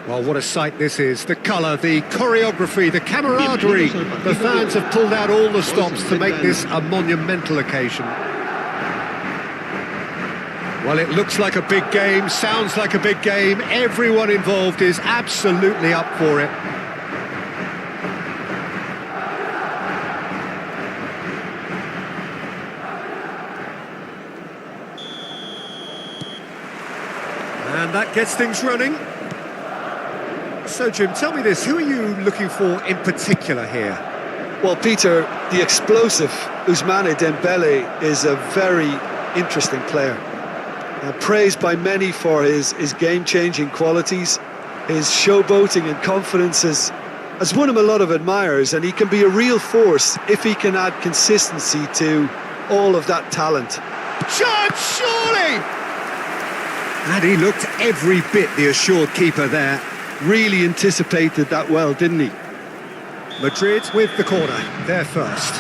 Well, what a sight this is. The colour, the choreography, the camaraderie. The fans have pulled out all the stops to make this a monumental occasion. Well, it looks like a big game, sounds like a big game. Everyone involved is absolutely up for it. And that gets things running. So, Jim, tell me this, who are you looking for in particular here? Well, Peter, the explosive Ousmane Dembele is a very interesting player. Praised by many for his game-changing qualities. His showboating and confidence has won him a lot of admirers, and he can be a real force if he can add consistency to all of that talent. Chance, surely! And he looked every bit the assured keeper there. Really anticipated that well, didn't he? Madrid with the corner, there first.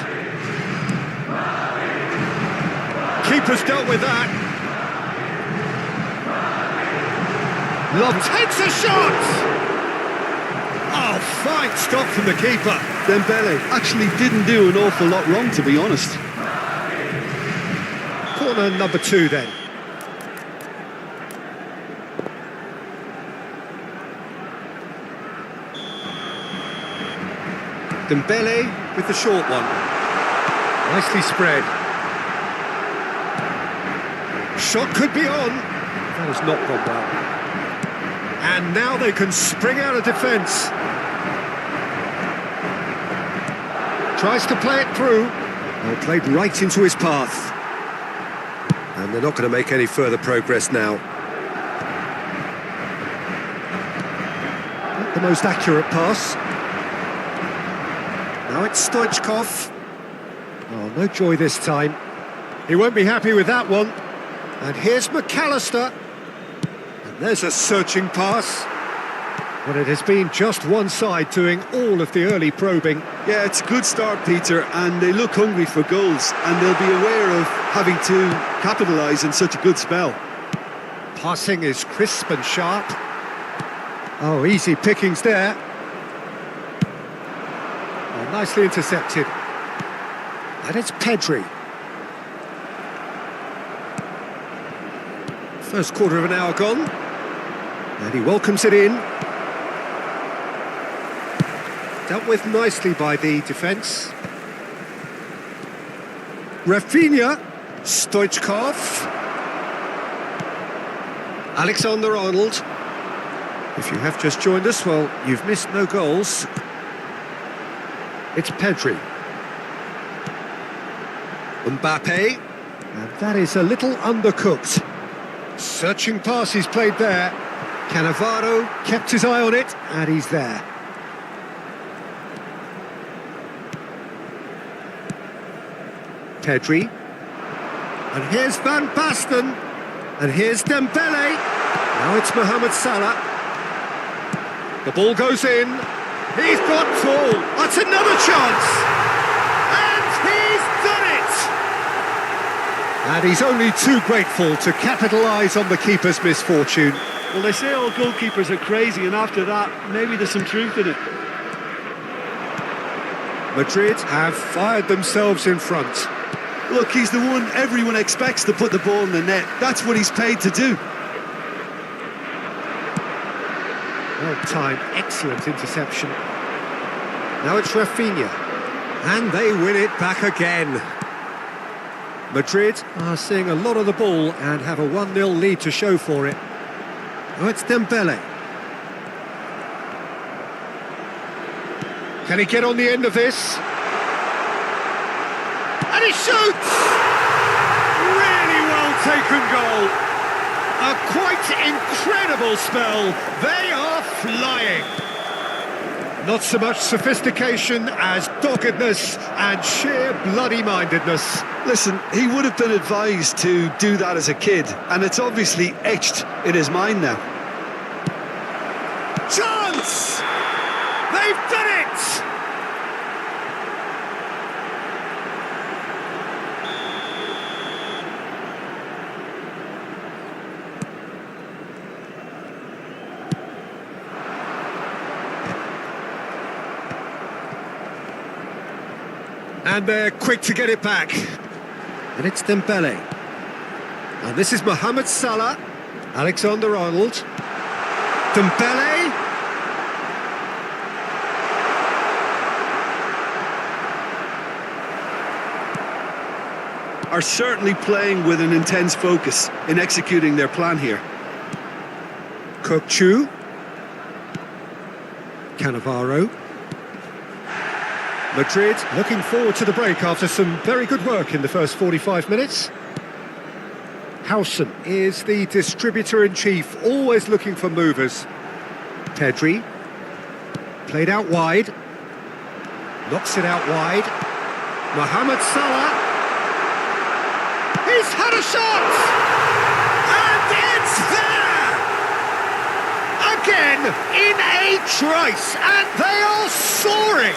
Keeper's dealt with that. Lob takes a shot! Oh, fine stop from the keeper. Dembele actually didn't do an awful lot wrong, to be honest. Corner number 2 then. Dembele with the short one. Nicely spread. Shot could be on. That has not gone well. And now they can spring out of defence. Tries to play it through. Well, played right into his path. And they're not going to make any further progress now. Not the most accurate pass. Now it's Stoichkov. Oh, no joy this time. He won't be happy with that one. And here's McAllister. And there's a searching pass. But it has been just one side doing all of the early probing. Yeah, it's a good start, Peter, and they look hungry for goals, and they'll be aware of having to capitalise in such a good spell. Passing is crisp and sharp. Oh, easy pickings there. Nicely intercepted. And it's Pedri. First quarter of an hour gone. And he welcomes it in. Dealt with nicely by the defence. Rafinha. Stoichkov. Alexander-Arnold. If you have just joined us, well, you've missed no goals. It's Pedri. Mbappe. And that is a little undercooked. Searching pass he's played there. Cannavaro kept his eye on it, and he's there. Pedri. And here's Van Basten. And here's Dembele. Now it's Mohamed Salah. The ball goes in. He's got tall. That's another chance. And he's done it. And he's only too grateful to capitalise on the keeper's misfortune. Well, they say all goalkeepers are crazy, and after that, maybe there's some truth in it. Madrid have fired themselves in front. Look, he's the one everyone expects to put the ball in the net. That's what he's paid to do. Well timed, excellent interception. Now it's Rafinha. And they win it back again. Madrid are seeing a lot of the ball and have a 1-0 lead to show for it. Now it's Dembele. Can he get on the end of this? And he shoots! Really well taken goal. A quite incredible spell. They are flying. Not so much sophistication as doggedness and sheer bloody-mindedness. Listen, he would have been advised to do that as a kid, and it's obviously etched in his mind now. Chance! They've done it! And they're quick to get it back. And it's Dembele. And this is Mohamed Salah. Alexander-Arnold. Dembele. Are certainly playing with an intense focus in executing their plan here. Kokchu. Cannavaro. Madrid looking forward to the break after some very good work in the first 45 minutes. Howson is the distributor-in-chief, always looking for movers. Pedri. Played out wide. Knocks it out wide. Mohamed Salah. He's had a shot! And it's there! Again, in a trice, and they are soaring!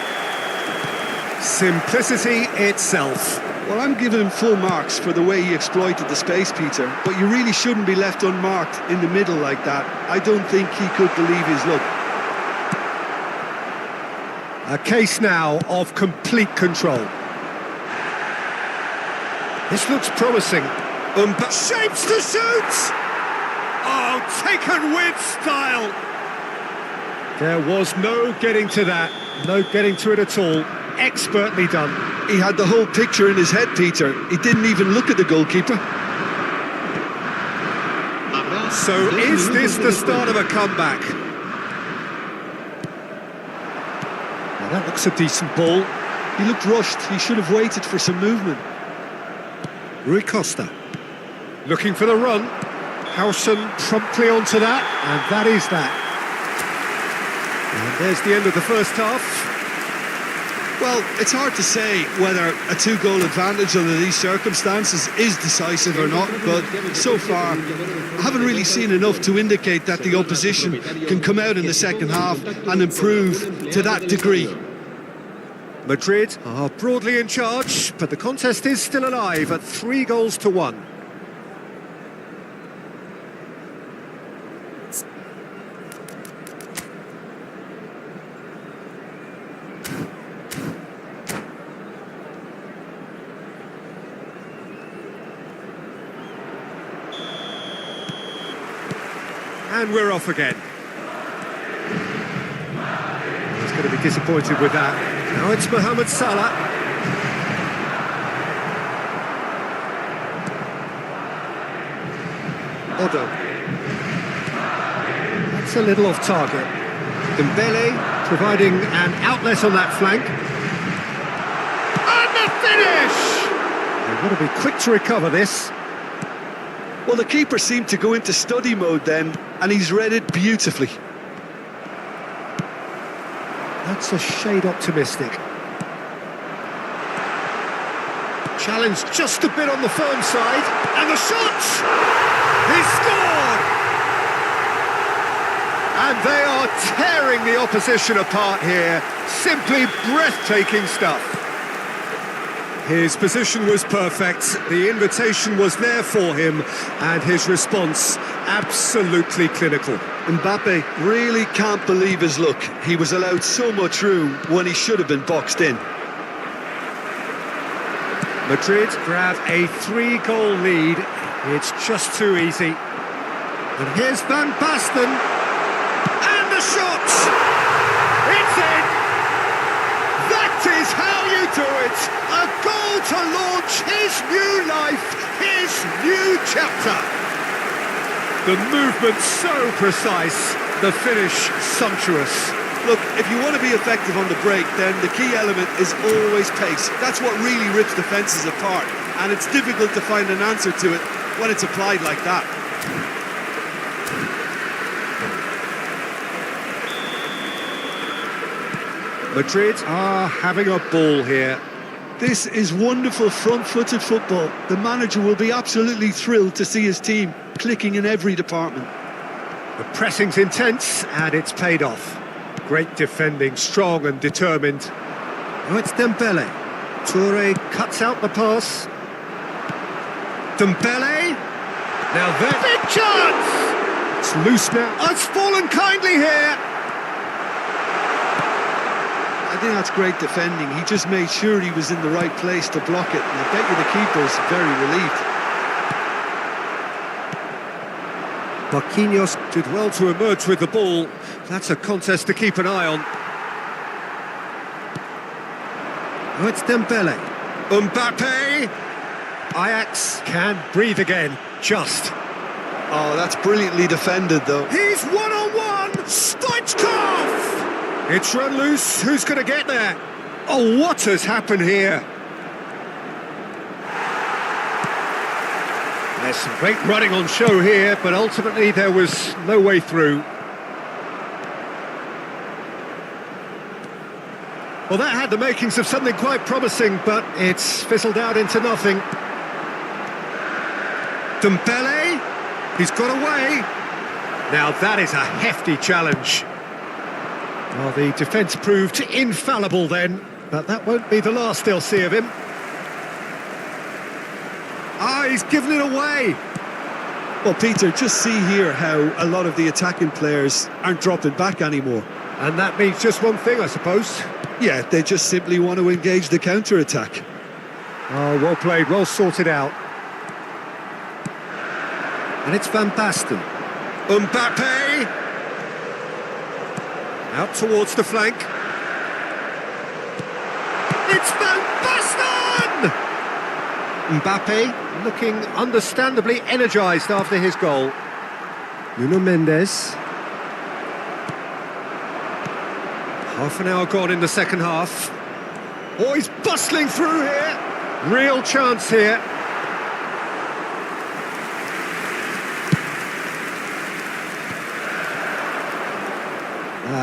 Simplicity itself. Well, I'm giving him full marks for the way he exploited the space, Peter, but you really shouldn't be left unmarked in the middle like that. I don't think he could believe his luck. A case now of complete control. This looks promising. Shapes to shoot! Oh, taken with style! There was no getting to that, no getting to it at all. Expertly done. He had the whole picture in his head, Peter. He didn't even look at the goalkeeper. So is this the start of a comeback? Well, that looks a decent ball. He looked rushed. He should have waited for some movement. Rui Costa. Looking for the run. Howson promptly onto that, and that is that. And there's the end of the first half. Well, it's hard to say whether a two-goal advantage under these circumstances is decisive or not, but so far I haven't really seen enough to indicate that the opposition can come out in the second half and improve to that degree. Madrid are broadly in charge, but the contest is still alive at 3-1. And we're off again. He's going to be disappointed with that. Now it's Mohamed Salah. Odo. That's a little off target. Dembele providing an outlet on that flank. And the finish! They've got to be quick to recover this. Well, the keeper seemed to go into study mode then, and he's read it beautifully. That's a shade optimistic. Challenge just a bit on the firm side, and the shot! He scored! And they are tearing the opposition apart here. Simply breathtaking stuff. His position was perfect, the invitation was there for him, and his response absolutely clinical. Mbappe really can't believe his luck. He was allowed so much room when he should have been boxed in. Madrid grab a 3-goal lead. It's just too easy. And here's Van Basten. And the shot! It's in! That is how you do it! A goal to launch his new life, his new chapter. The movement so precise, the finish sumptuous. Look, if you want to be effective on the break, then the key element is always pace. That's what really rips defences apart, and it's difficult to find an answer to it when it's applied like that. Madrid are having a ball here. This is wonderful front-footed football. The manager will be absolutely thrilled to see his team clicking in every department. The pressing's intense, and it's paid off. Great defending, strong and determined. Oh, it's Dembele. Toure cuts out the pass. Dembele. Now there. Big chance! It's loose now. Oh, it's fallen kindly here. I think that's great defending. He just made sure he was in the right place to block it, and I bet you the keeper's very relieved. Marquinhos did well to emerge with the ball. That's a contest to keep an eye on. Oh, it's Dembele. Mbappe! Ajax can breathe again, just. Oh, that's brilliantly defended, though. He's one-on-one! Stoichkov! It's run loose. Who's going to get there? Oh, what has happened here? There's some great running on show here, but ultimately there was no way through. Well, that had the makings of something quite promising, but it's fizzled out into nothing. Dembele, he's got away. Now that is a hefty challenge. Well, the defence proved infallible then, but that won't be the last they'll see of him. Ah, he's given it away. Well, Peter, just see here how a lot of the attacking players aren't dropping back anymore. And that means just one thing, I suppose. Yeah, they just simply want to engage the counter-attack. Oh, well played, well sorted out. And it's Van Basten. Mbappe! Out towards the flank. It's Van Basten! Mbappe looking understandably energised after his goal. Nuno Mendes. Half an hour gone in the second half. Oh, he's bustling through here. Real chance here.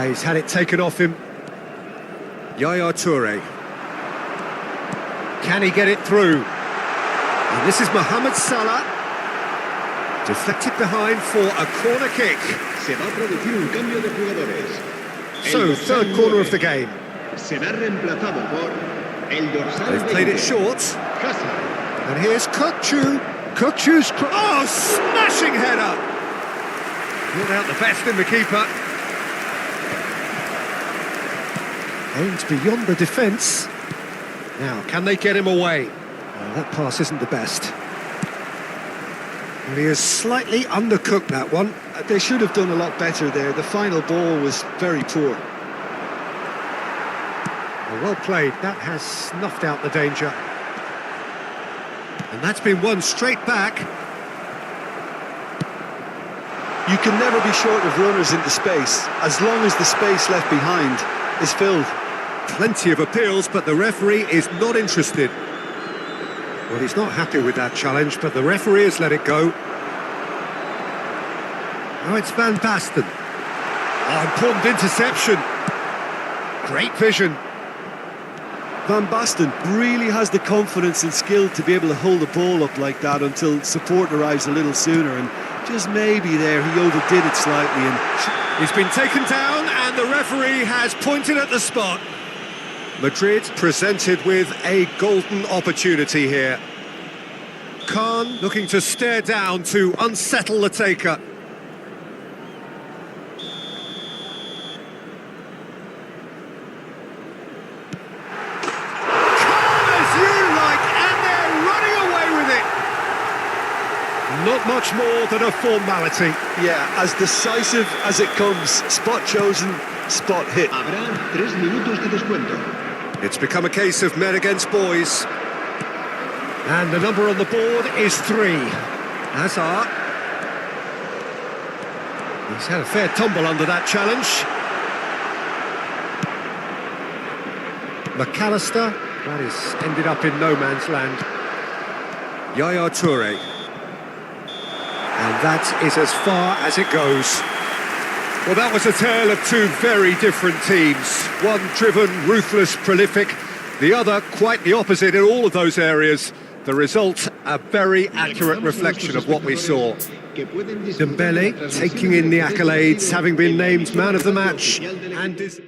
He's had it taken off him. Yaya Toure. Can he get it through? And this is Mohamed Salah. Deflected behind for a corner kick. Se va a producir un cambio de jugadores. So, third corner of the game. Será reemplazado por el dorsal They've played it 20. short. Hazard. And here's Kukçu. Kukçu's... Oh, smashing header! Brought out the best in the keeper. Aimed beyond the defence. Now, can they get him away? That pass isn't the best. Well, he has slightly undercooked that one. They should have done a lot better there. The final ball was very poor. Well played. That has snuffed out the danger. And that's been won straight back. You can never be short of runners into space, as long as the space left behind is filled. Plenty of appeals, but the referee is not interested. Well, he's not happy with that challenge, but the referee has let it go. Now it's Van Basten. Oh, important interception. Great vision. Van Basten really has the confidence and skill to be able to hold the ball up like that until support arrives a little sooner, and just maybe there he overdid it slightly. And he's been taken down, and the referee has pointed at the spot. Madrid presented with a golden opportunity here. Khan looking to stare down to unsettle the taker. Calm as you like, and they're running away with it. Not much more than a formality. yeah, as decisive as it comes. Spot chosen, spot hit. Habrá 3 minutos de descuento. It's become a case of men against boys. And the number on the board is 3. Hazard. He's had a fair tumble under that challenge. McAllister. That is ended up in no man's land. Yaya Toure. And that is as far as it goes. Well, that was a tale of two very different teams. One driven, ruthless, prolific. The other quite the opposite in all of those areas. The result, a very accurate reflection of what we saw. Dembele taking in the accolades, having been named man of the match. And is...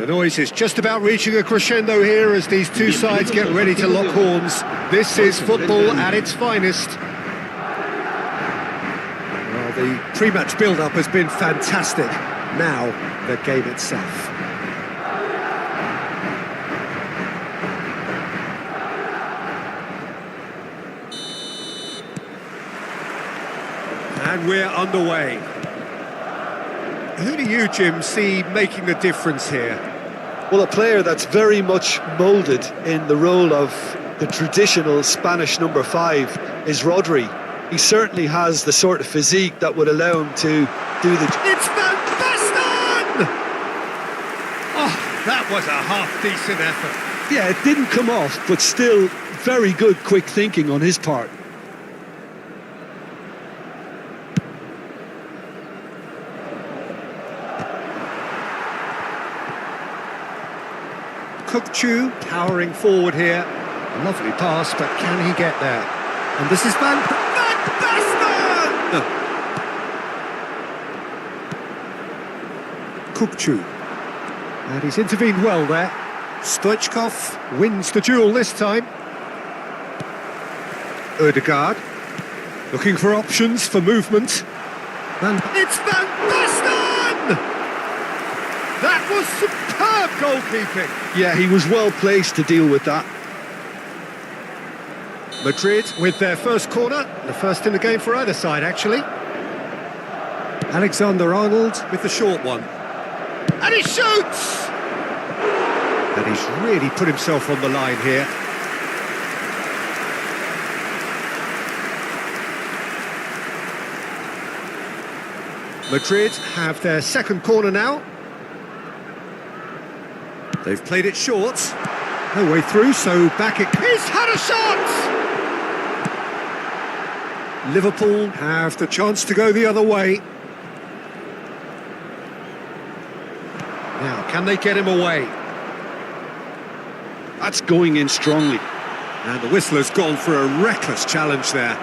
The noise is just about reaching a crescendo here as these two sides get ready to lock horns. This is football at its finest. Well, the pre-match build-up has been fantastic. Now, the game itself. And we're underway. Who do you, Jim, see making the difference here? Well, a player that's very much moulded in the role of the traditional Spanish number 5 is Rodri. He certainly has the sort of physique that would allow him to do the... It's Van Basten! Oh, that was a half-decent effort. Yeah, it didn't come off, but still very good quick thinking on his part. Cookchu powering forward here. Lovely pass, but can he get there? And this is Van Basten! Cookchu. And he's intervened well there. Stoichkov wins the duel this time. Ødegaard looking for options for movement. It's Van Basten! That was superb goalkeeping. Yeah, he was well placed to deal with that. Madrid with their first corner, the first in the game for either side, actually. Alexander-Arnold with the short one. And he shoots! And he's really put himself on the line here. Madrid have their second corner now. They've played it short. No way through, so back it... He's had a shot! Liverpool have the chance to go the other way. Now, can they get him away? That's going in strongly. And the whistler's gone for a reckless challenge there.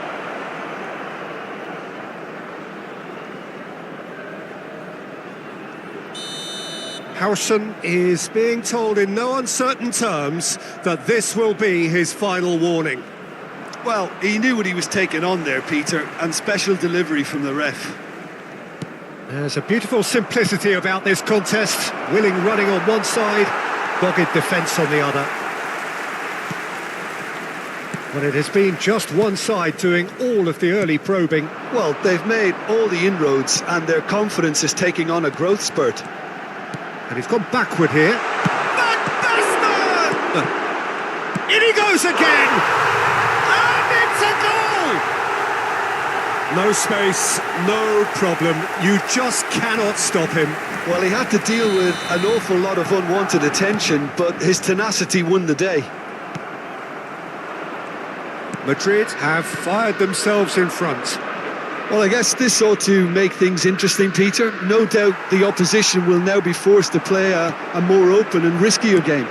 Howson is being told in no uncertain terms that this will be his final warning. Well, he knew what he was taking on there, Peter, and special delivery from the ref. There's a beautiful simplicity about this contest. Willing running on one side, dogged defence on the other. But it has been just one side doing all of the early probing. Well, they've made all the inroads and their confidence is taking on a growth spurt. And he's gone backward here. Van Basten! In he goes again! And it's a goal! No space, no problem. You just cannot stop him. Well, he had to deal with an awful lot of unwanted attention, but his tenacity won the day. Madrid have fired themselves in front. Well, I guess this ought to make things interesting, Peter. No doubt the opposition will now be forced to play a more open and riskier game.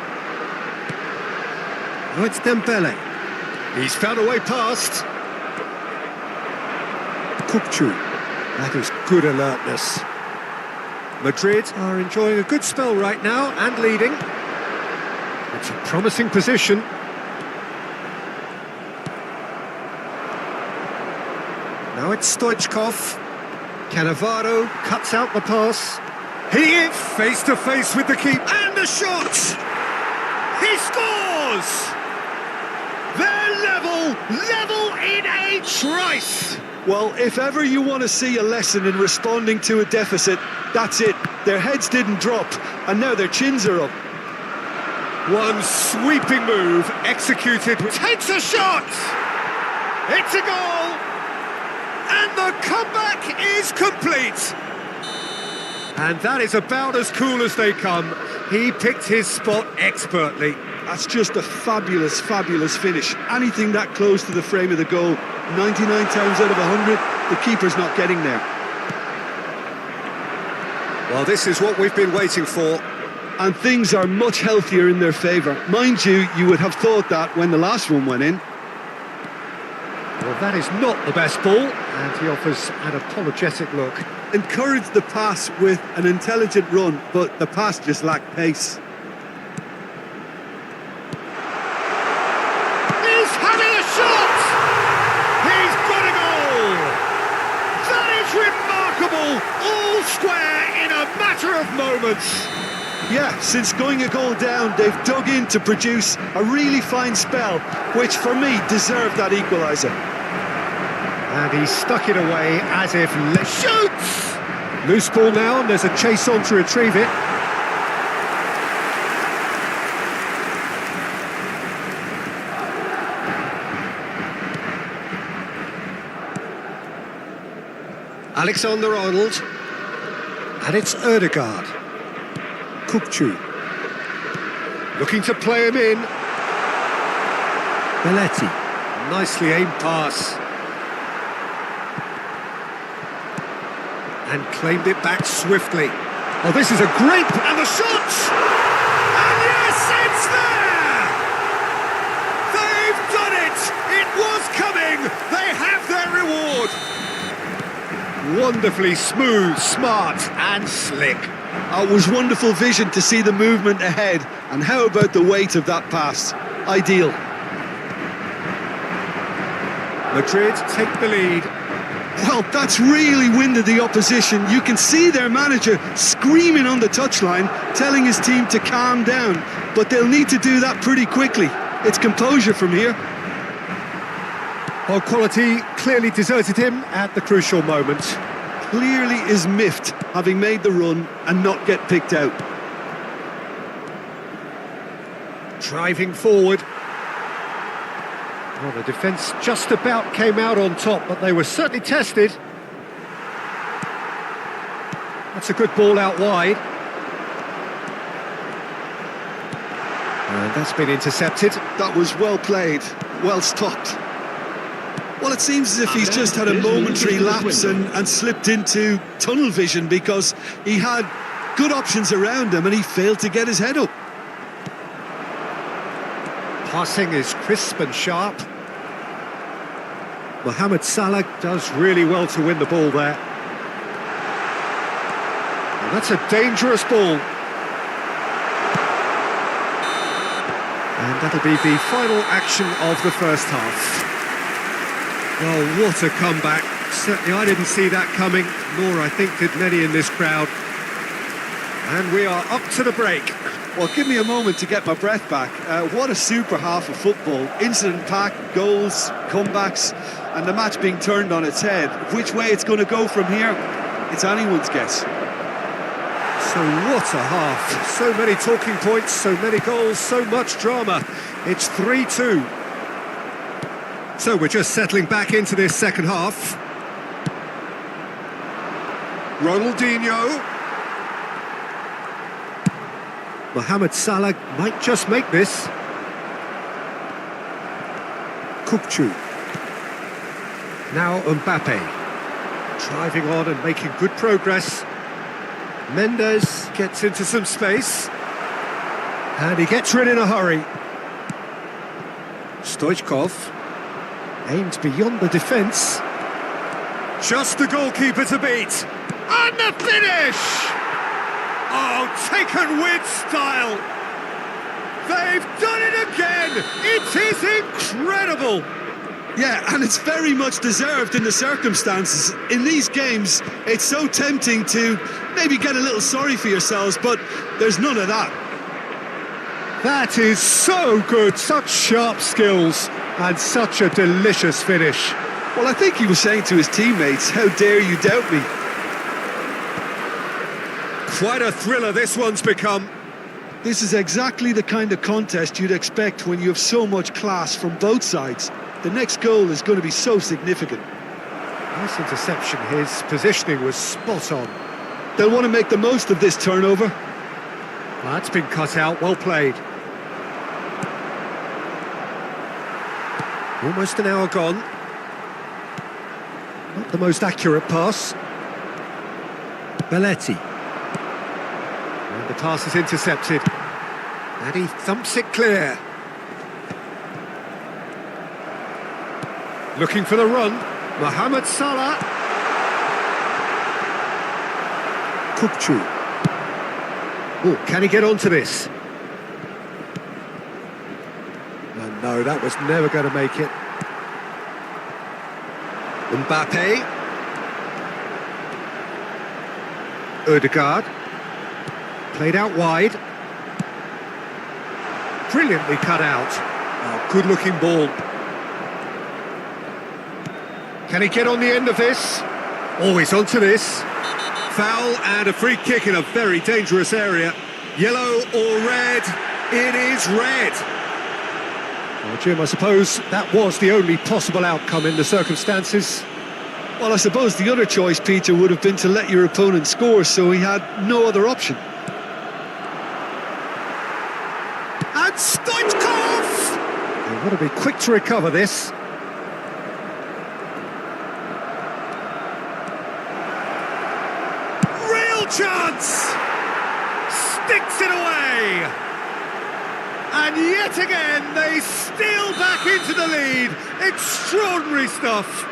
Oh, it's Dembele. He's found a way past. Cookchu. That is good alertness. Madrid are enjoying a good spell right now and leading. It's a promising position. Now it's Stoichkov. Cannavaro cuts out the pass. He is face to face with the keeper. And the shot! He scores! They're level in a trice! Well, if ever you want to see a lesson in responding to a deficit, that's it. Their heads didn't drop, and now their chins are up. One sweeping move executed. Takes a shot! It's a goal! And the comeback is complete. And that is about as cool as they come. He picked his spot expertly. That's just a fabulous, fabulous finish. Anything that close to the frame of the goal, 99 times out of 100, the keeper's not getting there. Well, this is what we've been waiting for. And things are much healthier in their favour. Mind you, you would have thought that when the last one went in. Well, that is not the best ball, and he offers an apologetic look. Encouraged the pass with an intelligent run, but the pass just lacked pace. He's having a shot! He's got a goal! That is remarkable! All square in a matter of moments. Yeah, since going a goal down, they've dug in to produce a really fine spell, which for me deserved that equaliser. And he stuck it away as if... Shoots! Loose ball now, and there's a chase on to retrieve it. Alexander-Arnold. And it's Ødegaard. Kukçu. Looking to play him in. Belletti. Nicely aimed pass. And claimed it back swiftly. Oh, this is a great... And the shot! And yes, it's there! They've done it! It was coming! They have their reward! Wonderfully smooth, smart and slick. It was wonderful vision to see the movement ahead, and how about the weight of that pass? Ideal. Madrid take the lead. Well, that's really winded the opposition. You can see their manager screaming on the touchline, telling his team to calm down, but they'll need to do that pretty quickly. It's composure from here. Well, quality clearly deserted him at the crucial moment. Clearly is miffed, having made the run and not get picked out. Driving forward. Well, the defence just about came out on top, but they were certainly tested. That's a good ball out wide. And that's been intercepted. That was well played, well stopped. Well, it seems as if he's just had a momentary lapse and slipped into tunnel vision, because he had good options around him and he failed to get his head up. Passing is crisp and sharp. Mohamed Salah does really well to win the ball there. And that's a dangerous ball. And that'll be the final action of the first half. Well, what a comeback. Certainly I didn't see that coming, nor I think did many in this crowd. And we are up to the break. Well, give me a moment to get my breath back. What a super half of football. Incident-packed, goals, comebacks, and the match being turned on its head. Which way it's going to go from here, it's anyone's guess. So what a half. So many talking points, so many goals, so much drama. It's 3-2. So we're just settling back into this second half. Ronaldinho. Mohamed Salah might just make this. Kukçu. Now Mbappe. Driving on and making good progress. Mendes gets into some space. And he gets rid in a hurry. Stoichkov. Aimed beyond the defence. Just the goalkeeper to beat. And the finish! Oh, taken with style. They've done it again. It is incredible. Yeah, and it's very much deserved in the circumstances. In these games, it's so tempting to maybe get a little sorry for yourselves, but there's none of that. That is so good. Such sharp skills and such a delicious finish. Well, I think he was saying to his teammates, how dare you doubt me? Quite a thriller this one's become. This is exactly the kind of contest you'd expect when you have so much class from both sides. The next goal is going to be so significant. Nice interception. His positioning was spot on. They'll want to make the most of this turnover. Well, that's been cut out. Well played. Almost an hour gone. Not the most accurate pass. Belletti. And the pass is intercepted. And he thumps it clear. Looking for the run. Mohamed Salah. Kukçu. Oh, can he get onto this? No, that was never going to make it. Mbappe. Ødegaard. Played out wide. Brilliantly cut out. Oh, good-looking ball. Can he get on the end of this? Oh, he's onto this. Foul and a free kick in a very dangerous area. Yellow or red? It is red. Well, Jim, I suppose that was the only possible outcome in the circumstances. Well, I suppose the other choice, Peter, would have been to let your opponent score, so he had no other option. And Stoichkov! They've got to be quick to recover this. Real chance! Sticks it away! And yet again, they steal back into the lead. Extraordinary stuff.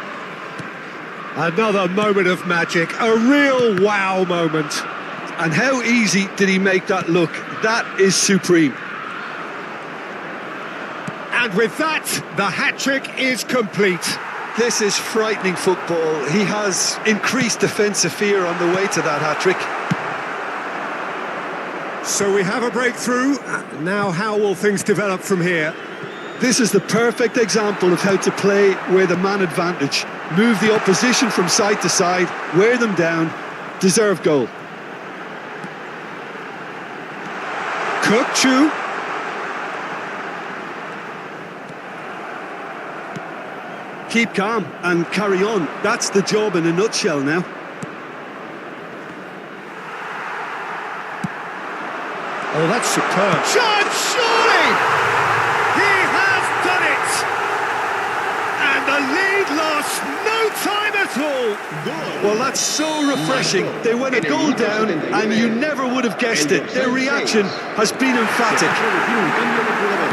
Another moment of magic, a real wow moment. And how easy did he make that look? That is supreme. And with that, the hat-trick is complete. This is frightening football. He has increased defensive fear on the way to that hat-trick. So we have a breakthrough. Now how will things develop from here? This is the perfect example of how to play with a man advantage. Move the opposition from side to side, wear them down, deserve goal. Kukçu. Keep calm and carry on. That's the job in a nutshell now. Oh, that's superb. Chance, surely! He has done it! And the lead lost no time at all. Well, that's so refreshing. They went a goal down and you never would have guessed it. Their reaction has been emphatic.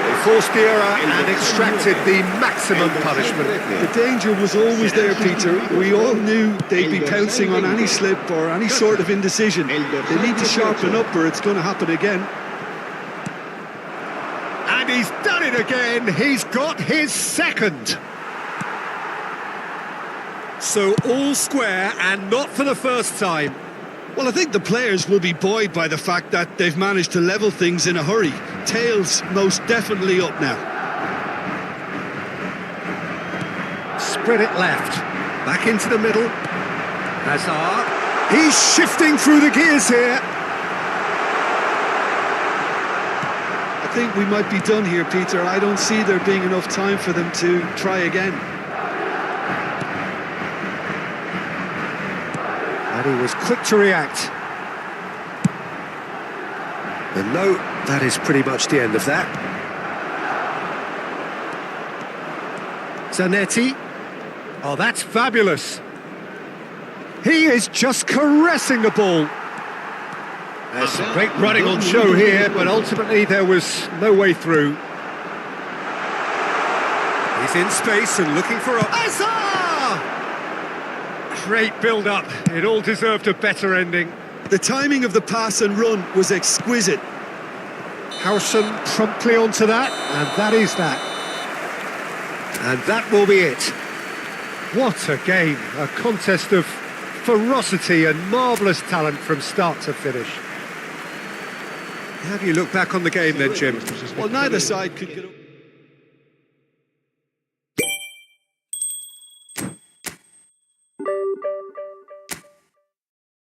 They forced the error and extracted the maximum punishment. The danger was always there, Peter. We all knew they'd be pouncing on any slip or any sort of indecision. They need to sharpen up or it's going to happen again. And he's done it again. He's got his second. So all square and not for the first time. Well, I think the players will be buoyed by the fact that they've managed to level things in a hurry. Tails most definitely up now. Spread it left. Back into the middle. Hazard. He's shifting through the gears here. I think we might be done here, Peter. I don't see there being enough time for them to try again. And he was quick to react. And no, that is pretty much the end of that. Zanetti. Oh, that's fabulous. He is just caressing the ball. There's some great running on show here, but ultimately there was no way through. He's in space and looking for a... Hazard! Great build-up. It all deserved a better ending. The timing of the pass and run was exquisite. Howson promptly onto that, and that is that. And that will be it. What a game. A contest of ferocity and marvellous talent from start to finish. How do you look back on the game then, Jim? Well, neither side could get up.